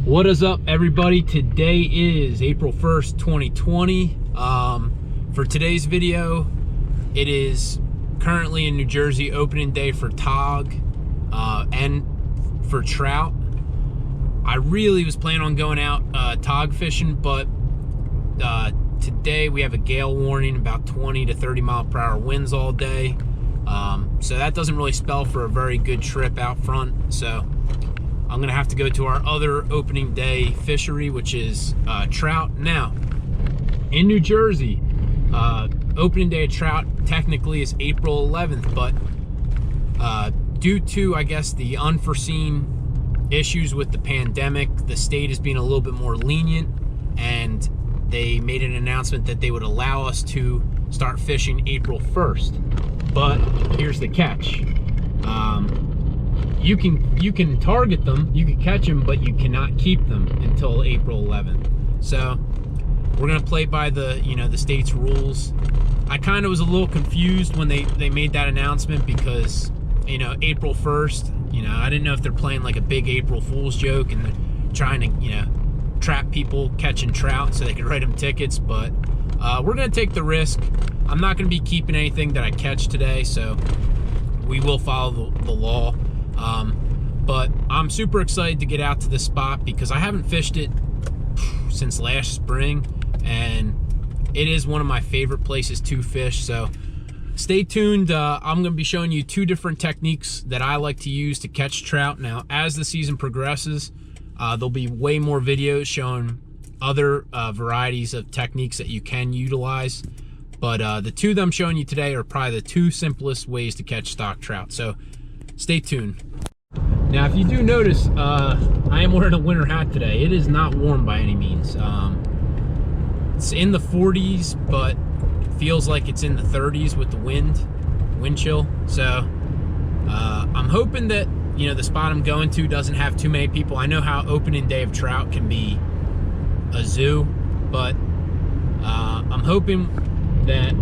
What is up, everybody? Today is April 1st, 2020. For today's video, it is currently in New Jersey opening day for tog and for trout. I really was planning on going out tog fishing, but today we have a gale warning, about 20 to 30 mile per hour winds all day. So that doesn't really spell for a very good trip out front. So I'm gonna have to go to our other opening day fishery, which is trout. Now, in New Jersey, opening day of trout technically is April 11th, but due to, I guess, the unforeseen issues with the pandemic, the state is being a little bit more lenient, and they made an announcement that they would allow us to start fishing April 1st. But here's the catch. You can target them, you can catch them, but you cannot keep them until April 11th. So we're gonna play by the the state's rules. I kind of was a little confused when they made that announcement, because April 1st, I didn't know if they're playing like a big April Fool's joke and they're trying to trap people catching trout so they could write them tickets. But we're gonna take the risk. I'm not gonna be keeping anything that I catch today, so we will follow the law. But I'm super excited to get out to this spot because I haven't fished it since last spring, and it is one of my favorite places to fish. So stay tuned. I'm going to be showing you two different techniques that I like to use to catch trout. Now, as the season progresses, there'll be way more videos showing other varieties of techniques that you can utilize. But the two that I'm showing you today are probably the two simplest ways to catch stock trout. So stay tuned. Now, if you do notice, I am wearing a winter hat today. It is not warm by any means. It's in the 40s, but it feels like it's in the 30s with the wind chill. So I'm hoping that the spot I'm going to doesn't have too many people. I know how opening day of trout can be a zoo, but I'm hoping that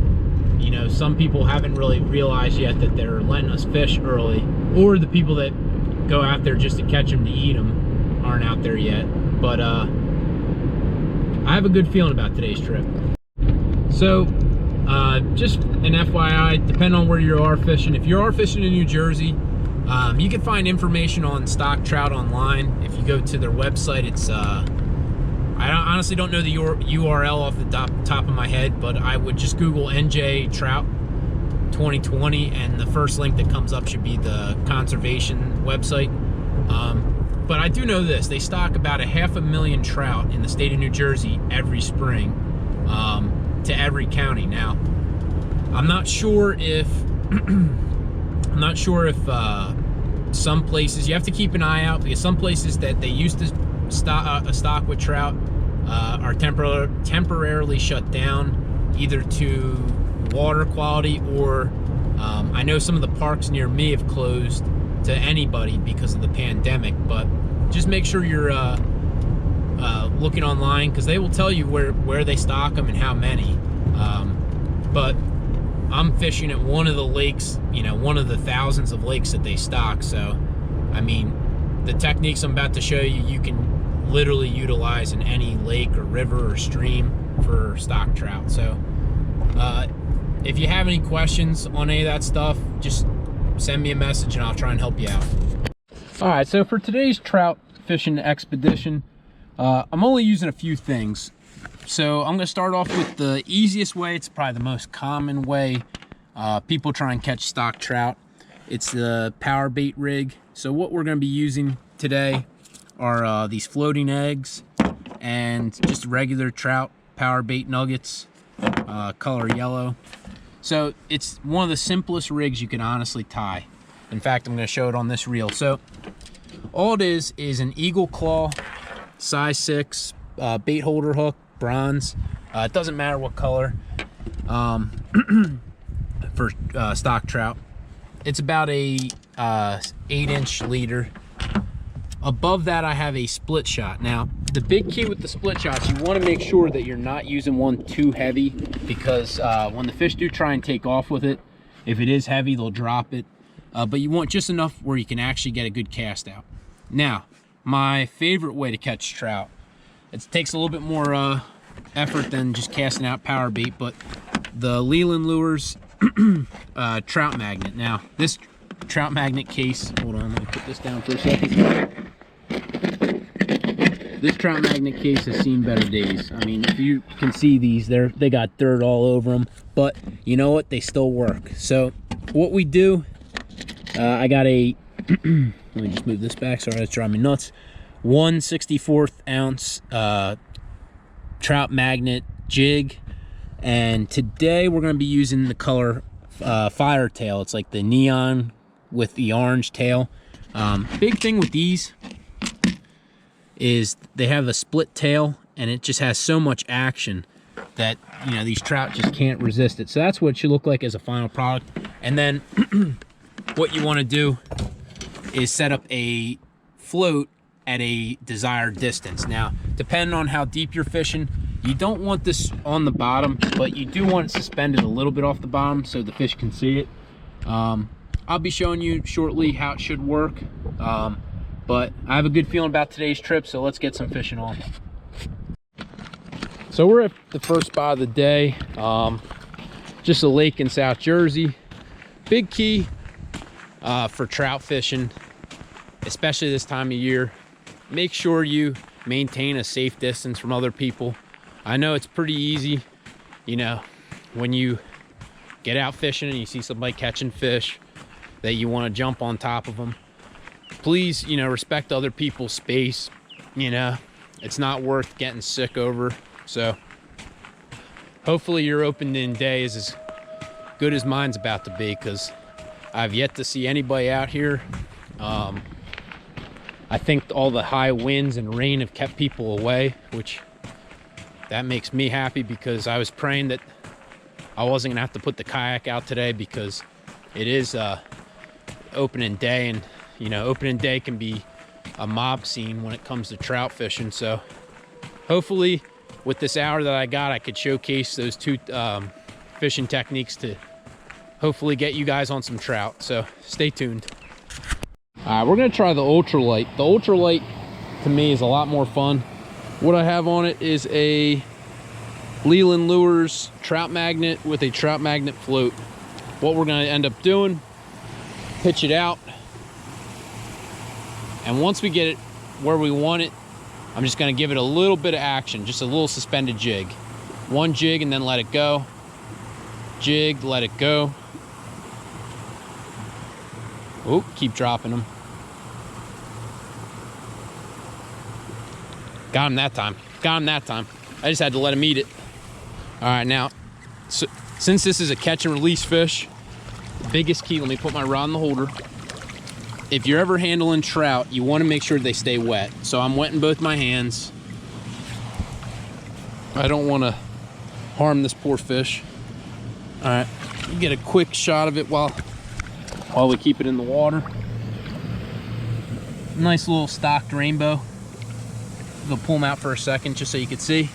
some people haven't really realized yet that they're letting us fish early, or the people that go out there just to catch them to eat them aren't out there yet. But I have a good feeling about today's trip. So just an FYI, depending on where you are fishing, if you are fishing in New Jersey, you can find information on stock trout online. If you go to their website, it's I honestly don't know the URL off the top of my head, but I would just Google NJ Trout 2020, and the first link that comes up should be the conservation website. But I do know this: they stock about 500,000 trout in the state of New Jersey every spring, to every county. Now, I'm not sure if some places, you have to keep an eye out, because some places that they used to stock with trout are temporarily shut down, either to water quality, or I know some of the parks near me have closed to anybody because of the pandemic. But just make sure you're looking online, because they will tell you where they stock them and how many. But I'm fishing at one of the lakes, one of the thousands of lakes that they stock. So I mean, the techniques I'm about to show you, you can literally utilize in any lake or river or stream for stock trout. So if you have any questions on any of that stuff, just send me a message and I'll try and help you out. All right, so for today's trout fishing expedition, I'm only using a few things. So I'm gonna start off with the easiest way. It's probably the most common way people try and catch stock trout. It's the PowerBait rig. So what we're gonna be using today are these floating eggs and just regular trout PowerBait nuggets, color yellow. So it's one of the simplest rigs you can honestly tie. In fact, I'm going to show it on this reel. So all it is an eagle claw, size 6 bait holder hook, bronze. It doesn't matter what color, for stock trout. It's about a 8-inch leader. Above that, I have a split shot. Now, the big key with the split shots, you want to make sure that you're not using one too heavy, because when the fish do try and take off with it, if it is heavy, they'll drop it. But you want just enough where you can actually get a good cast out. Now, my favorite way to catch trout. It takes a little bit more effort than just casting out power bait, but the Leland Lures trout magnet. Now, this trout magnet case, hold on, let me put this down for a second. This trout magnet case has seen better days. I mean, if you can see these, they got dirt all over them, but you know what? They still work. So what we do, I got a, let me just move this back, sorry, that's driving me nuts. 1/64 ounce trout magnet jig, and today we're going to be using the color fire tail. It's like the neon with the orange tail. Big thing with these is they have a split tail, and it just has so much action that, you know, these trout just can't resist it. So that's what it should look like as a final product. And then what you want to do is set up a float at a desired distance. Now, depending on how deep you're fishing, you don't want this on the bottom, but you do want it suspended a little bit off the bottom so the fish can see it. I'll be showing you shortly how it should work, but I have a good feeling about today's trip, so let's get some fishing on. So we're at the first spot of the day, just a lake in South Jersey. Big key for trout fishing, especially this time of year. Make sure you maintain a safe distance from other people. I know it's pretty easy, you know, when you get out fishing and you see somebody catching fish, that you want to jump on top of them. Please, you know, respect other people's space. You know, it's not worth getting sick over. So hopefully your opening day is as good as mine's about to be, because I've yet to see anybody out here. I think all the high winds and rain have kept people away, which that makes me happy, because I was praying that I wasn't gonna have to put the kayak out today, because it is opening day, and you know, opening day can be a mob scene when it comes to trout fishing. So hopefully with this hour that I got, I could showcase those two fishing techniques to hopefully get you guys on some trout. So stay tuned. All right, we're gonna try the ultralight. The ultralight to me is a lot more fun. What I have on it is a Leland Lures trout magnet with a trout magnet float. What we're gonna end up doing, pitch it out, and once we get it where we want it, I'm just gonna give it a little bit of action, just a little suspended jig. One jig and then let it go. Jig, let it go. Oh, keep dropping them. Got him that time. Got him that time. I just had to let him eat it. All right, now, so, since this is a catch and release fish, the biggest key, let me put my rod in the holder. If you're ever handling trout, you want to make sure they stay wet. So I'm wetting both my hands. I don't want to harm this poor fish. All right, you get a quick shot of it while we keep it in the water. Nice little stocked rainbow. Go pull him out for a second just so you can see.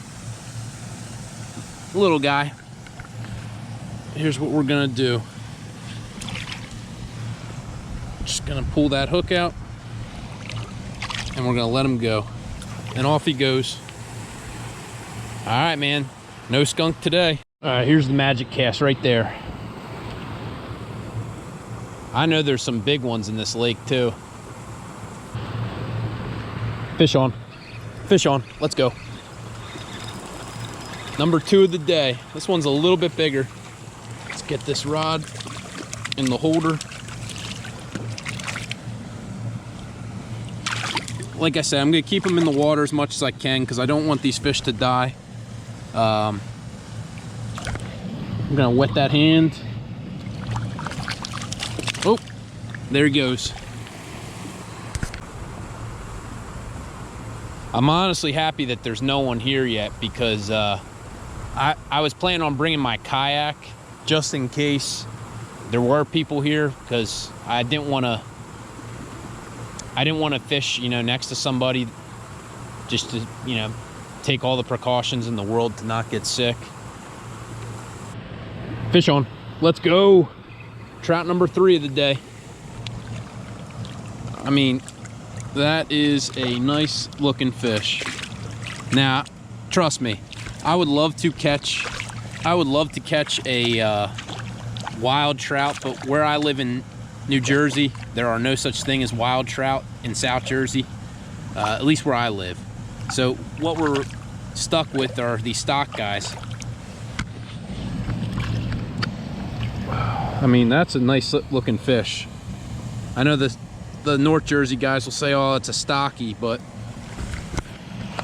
Little guy. Here's what we're gonna do. Just gonna pull that hook out, and we're gonna let him go. And off he goes. All right, man. No skunk today. All right, here's the magic cast right there. I know there's some big ones in this lake too. Fish on. Fish on. Let's go. Number 2 of the day. This one's a little bit bigger. Let's get this rod in the holder. Like I said, I'm going to keep them in the water as much as I can because I don't want these fish to die. I'm going to wet that hand. Oh, there he goes. I'm honestly happy that there's no one here yet, because I was planning on bringing my kayak just in case there were people here, because I didn't want to fish, you know, next to somebody, just to, you know, take all the precautions in the world to not get sick. Fish on. Let's go. Trout number 3 of the day. I mean, That is a nice looking fish. Now, trust me, I would love to catch a wild trout, but where I live in New Jersey, there are no such thing as wild trout in South Jersey, at least where I live. So what we're stuck with are these stock guys. I mean, that's a nice looking fish. I know the North Jersey guys will say, oh, it's a stocky, but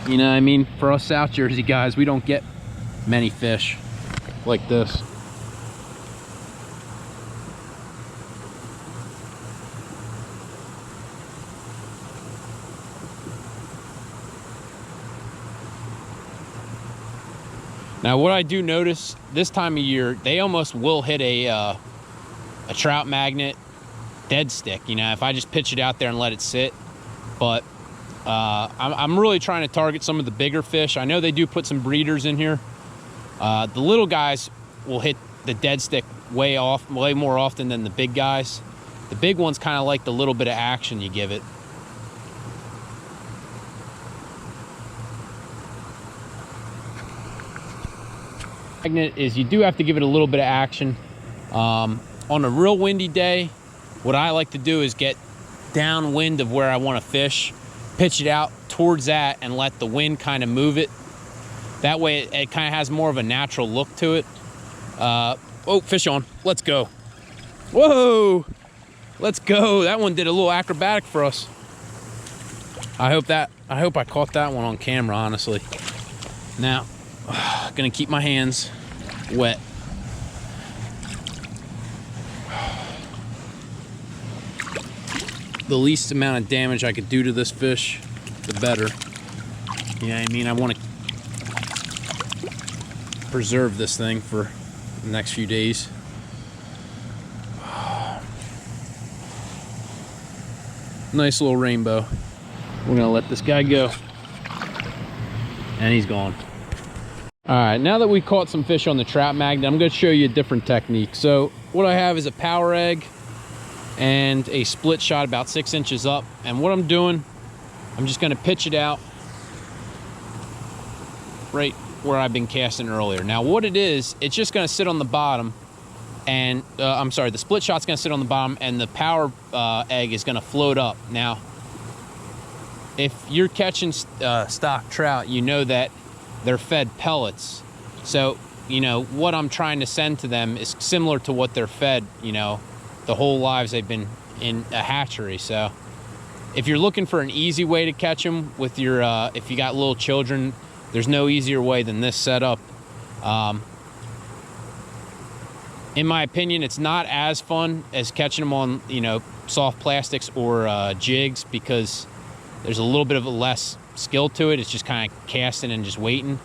you know what I mean, for us South Jersey guys, we don't get many fish like this. Now, what I do notice this time of year, they almost will hit a trout magnet dead stick, you know, if I just pitch it out there and let it sit. But I'm really trying to target some of the bigger fish. I know they do put some breeders in here. The little guys will hit the dead stick way more often than the big guys. The big ones kind of like the little bit of action you give it. Magnet is you do have to give it a little bit of action. On a real windy day, what I like to do is get downwind of where I want to fish, pitch it out towards that, and let the wind kind of move it. That way it kind of has more of a natural look to it. Oh, fish on. Let's go. Whoa! Let's go. That one did a little acrobatic for us. I hope I caught that one on camera, honestly. Now, gonna keep my hands wet. The least amount of damage I could do to this fish, the better. You know what I mean? I want to preserve this thing for the next few days. Nice little rainbow. We're gonna let this guy go. And he's gone. All right, now that we caught some fish on the trout magnet, I'm gonna show you a different technique. So what I have is a power egg and a split shot about 6 inches up. And what I'm doing, I'm just gonna pitch it out right where I've been casting earlier. Now what it is, it's just gonna sit on the bottom, and I'm sorry, the split shot's gonna sit on the bottom, and the power egg is gonna float up. Now, if you're catching stock trout, you know that they're fed pellets. So, you know, what I'm trying to send to them is similar to what they're fed, you know, the whole lives they've been in a hatchery. So if you're looking for an easy way to catch them with your, if you got little children, there's no easier way than this setup. In my opinion, it's not as fun as catching them on, you know, soft plastics or jigs, because there's a little bit of a less skill to it. It's just kind of casting and just waiting.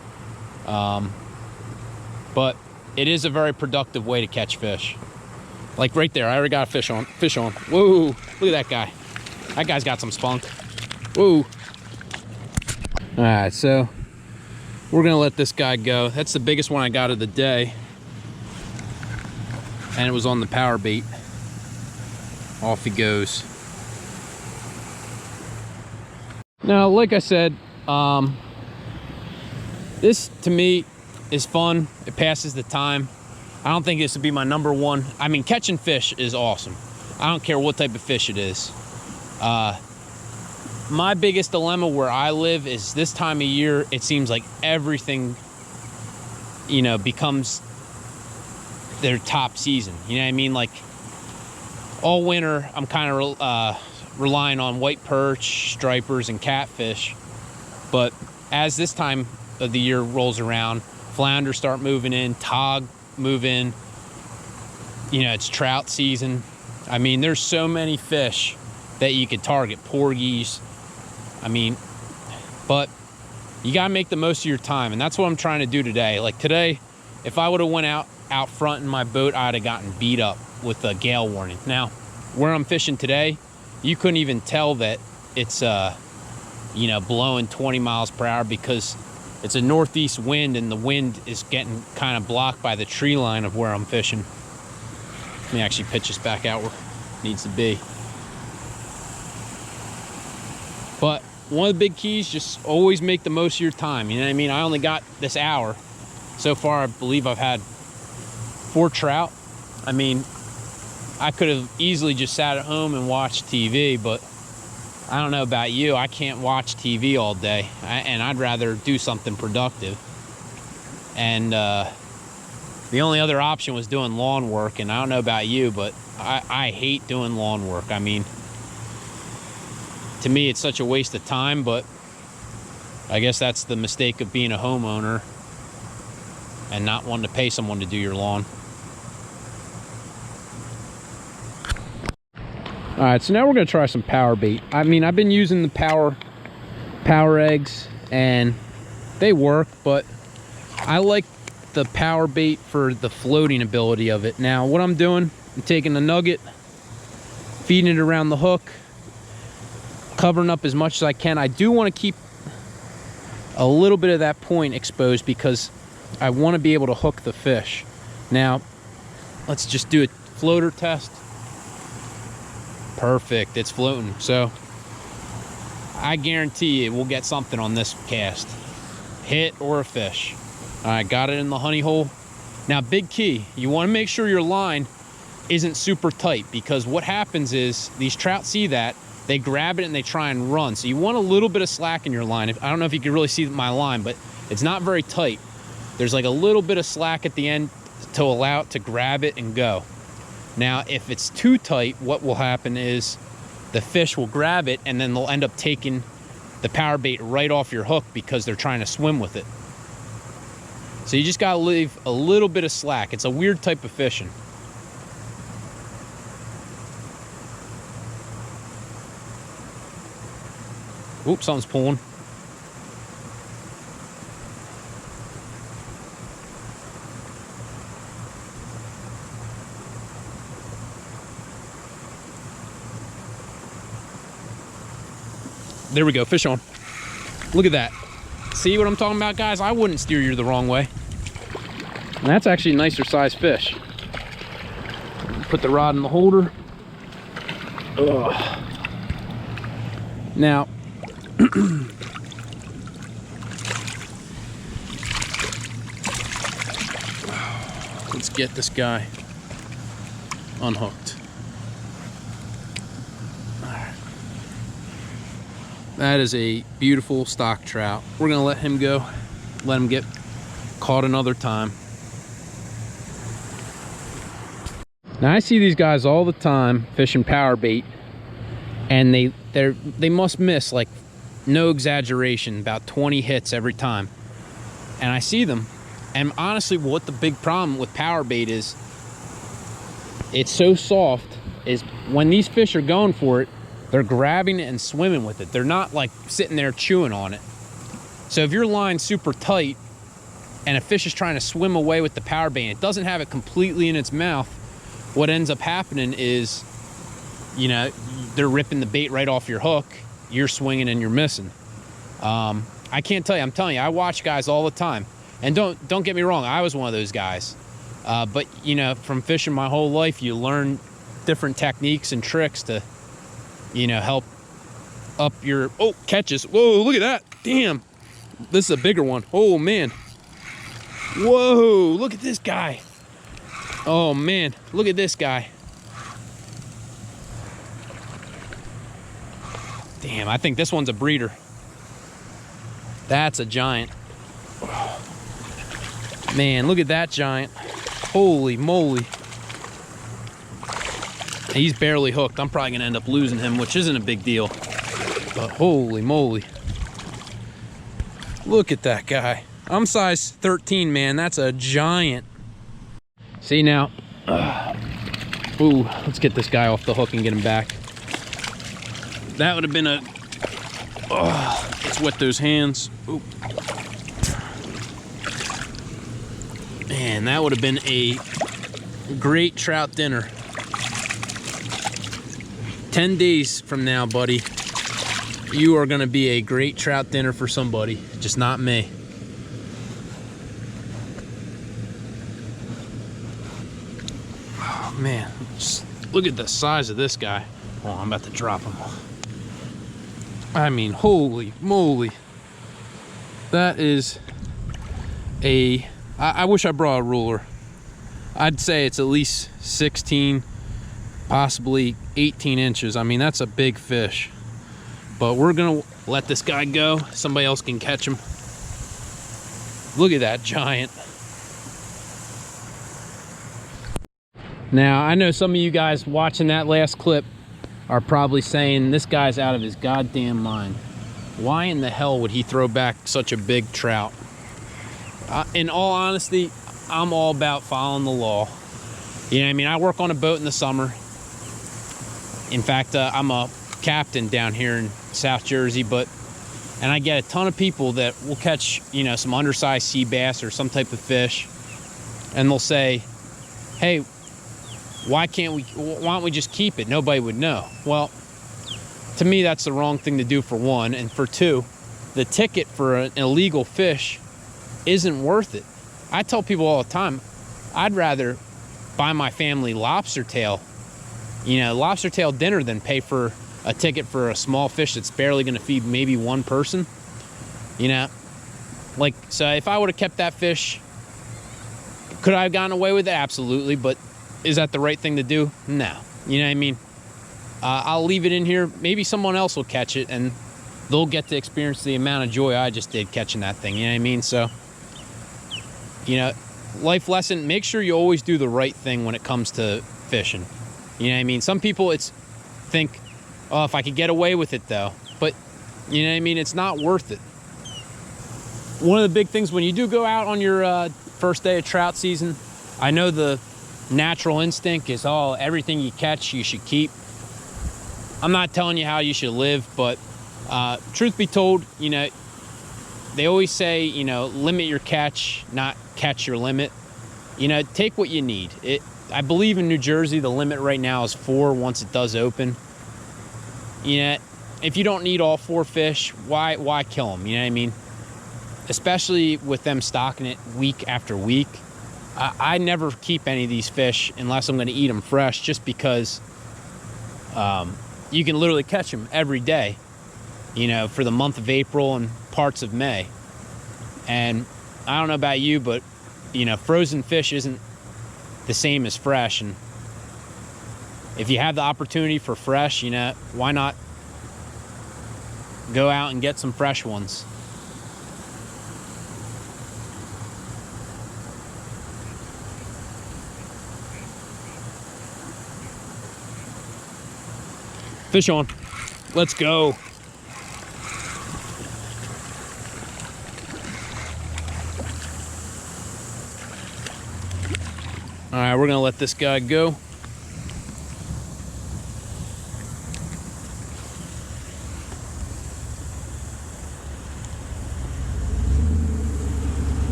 But it is a very productive way to catch fish. Like right there, I already got a fish on. Whoa, look at that guy. That guy's got some spunk. Whoa. All right, so we're gonna let this guy go. That's the biggest one I got of the day. And it was on the PowerBait. Off he goes. Now, like I said, this to me is fun. It passes the time. I don't think this would be my number one. I mean, catching fish is awesome. I don't care what type of fish it is. My biggest dilemma where I live is this time of year, it seems like everything, you know, becomes their top season. You know what I mean? Like all winter, I'm kind of relying on white perch, stripers, and catfish. But as this time of the year rolls around, flounder start moving in, tog move in. You know, it's trout season. I mean, there's so many fish that you could target, porgies. I mean, but you gotta make the most of your time, and that's what I'm trying to do today. Like today, if I would have went out front in my boat, I'd have gotten beat up with a gale warning. Now, where I'm fishing today, you couldn't even tell that it's you know, blowing 20 miles per hour, because it's a northeast wind, and the wind is getting kind of blocked by the tree line of where I'm fishing. Let me actually pitch this back out where it needs to be. But one of the big keys, just always make the most of your time. You know what I mean? I only got this hour. So far, I believe I've had 4 trout. I mean, I could have easily just sat at home and watched TV, but I don't know about you. I can't watch TV all day, and I'd rather do something productive. And the only other option was doing lawn work, and I don't know about you, but I hate doing lawn work. I mean, to me, it's such a waste of time, but I guess that's the mistake of being a homeowner and not wanting to pay someone to do your lawn. All right, so now we're gonna try some PowerBait. I mean, I've been using the power eggs and they work, but I like the PowerBait for the floating ability of it. Now, what I'm doing, I'm taking the nugget, feeding it around the hook, covering up as much as I can. I do want to keep a little bit of that point exposed because I want to be able to hook the fish. Now, let's just do a floater test. Perfect, it's floating. So I guarantee you we'll get something on this cast. Hit or a fish. All right, got it in the honey hole. Now, big key, you want to make sure your line isn't super tight, because what happens is these trout see that, they grab it and they try and run. So you want a little bit of slack in your line. I don't know if you can really see my line, but it's not very tight. There's like a little bit of slack at the end to allow it to grab it and go. Now, if it's too tight, what will happen is the fish will grab it and then they'll end up taking the PowerBait right off your hook because they're trying to swim with it. So you just gotta leave a little bit of slack. It's a weird type of fishing. Oops, something's pulling. There we go, fish on. Look at that. See what I'm talking about, guys? I wouldn't steer you the wrong way. And that's actually a nicer size fish. Put the rod in the holder. Ugh. Now, let's get this guy unhooked. That is a beautiful stock trout. We're gonna let him go, let him get caught another time. Now, I see these guys all the time fishing PowerBait, and they must miss, like, no exaggeration, about 20 hits every time. And I see them, and honestly, what the big problem with PowerBait is, it's so soft, is when these fish are going for it, they're grabbing it and swimming with it. They're not like sitting there chewing on it. So if your line's super tight and a fish is trying to swim away with the PowerBait and it doesn't have it completely in its mouth, what ends up happening is, you know, they're ripping the bait right off your hook, you're swinging and you're missing. I can't tell you, I'm telling you, I watch guys all the time. And don't get me wrong, I was one of those guys. But, you know, from fishing my whole life, you learn different techniques and tricks to, you know, help up your catches. Whoa, look at that. Damn, this is a bigger one. Oh man, whoa, look at this guy. Oh man, look at this guy. Damn, I think this one's a breeder. That's a giant. Man, look at that giant. Holy moly. He's barely hooked. I'm probably gonna end up losing him, which isn't a big deal. But holy moly. Look at that guy. I'm size 13, man. That's a giant. See now. Ooh, let's get this guy off the hook and get him back. That would have been a... let's wet those hands. Ooh. Man, that would have been a great trout dinner. 10 days from now, buddy, you are going to be a great trout dinner for somebody, just not me. Oh, man, just look at the size of this guy. Oh, I'm about to drop him. I mean, holy moly. That is I wish I brought a ruler. I'd say it's at least 16, possibly 18 inches. I mean, that's a big fish. But we're gonna let this guy go. Somebody else can catch him. Look at that giant. Now, I know some of you guys watching that last clip are probably saying, this guy's out of his goddamn mind. Why in the hell would he throw back such a big trout? In all honesty, I'm all about following the law. You know what I mean? I work on a boat in the summer. In fact, I'm a captain down here in South Jersey, and I get a ton of people that will catch, you know, some undersized sea bass or some type of fish, and they'll say, hey, why don't we just keep it? Nobody would know. Well, to me, that's the wrong thing to do, for one, and for two, the ticket for an illegal fish isn't worth it. I tell people all the time, I'd rather buy my family lobster tail, you know, lobster tail dinner than pay for a ticket for a small fish that's barely going to feed maybe one person. You know, like, so if I would have kept that fish, could I have gotten away with it? Absolutely. But is that the right thing to do? No. You know what I mean? I'll leave it in here. Maybe someone else will catch it and they'll get to experience the amount of joy I just did catching that thing. You know what I mean? So, you know, life lesson, make sure you always do the right thing when it comes to fishing. You know what I mean? Some people think, oh, if I could get away with it though, but you know what I mean? It's not worth it. One of the big things when you do go out on your first day of trout season, I know the natural instinct is, oh, everything you catch you should keep. I'm not telling you how you should live, but truth be told, you know, they always say, you know, limit your catch, not catch your limit. You know, take what you need. I believe in New Jersey, the limit right now is 4 once it does open. You know, if you don't need all 4 fish, why kill them? You know what I mean? Especially with them stocking it week after week. I never keep any of these fish unless I'm going to eat them fresh, just because you can literally catch them every day, you know, for the month of April and parts of May. And I don't know about you, but, you know, frozen fish isn't the same as fresh. And if you have the opportunity for fresh, you know, why not go out and get some fresh ones? Fish on. Let's go. All right, we're gonna let this guy go.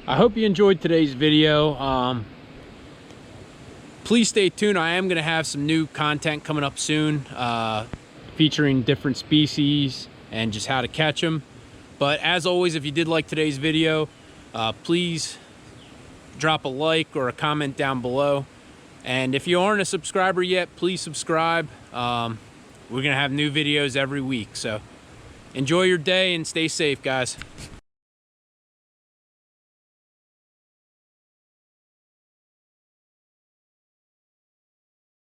I hope you enjoyed today's video. Please stay tuned. I am going to have some new content coming up soon, featuring different species and just how to catch them. But as always, if you did like today's video, please drop a like or a comment down below. And if you aren't a subscriber yet, please subscribe. We're going to have new videos every week. So enjoy your day and stay safe, guys.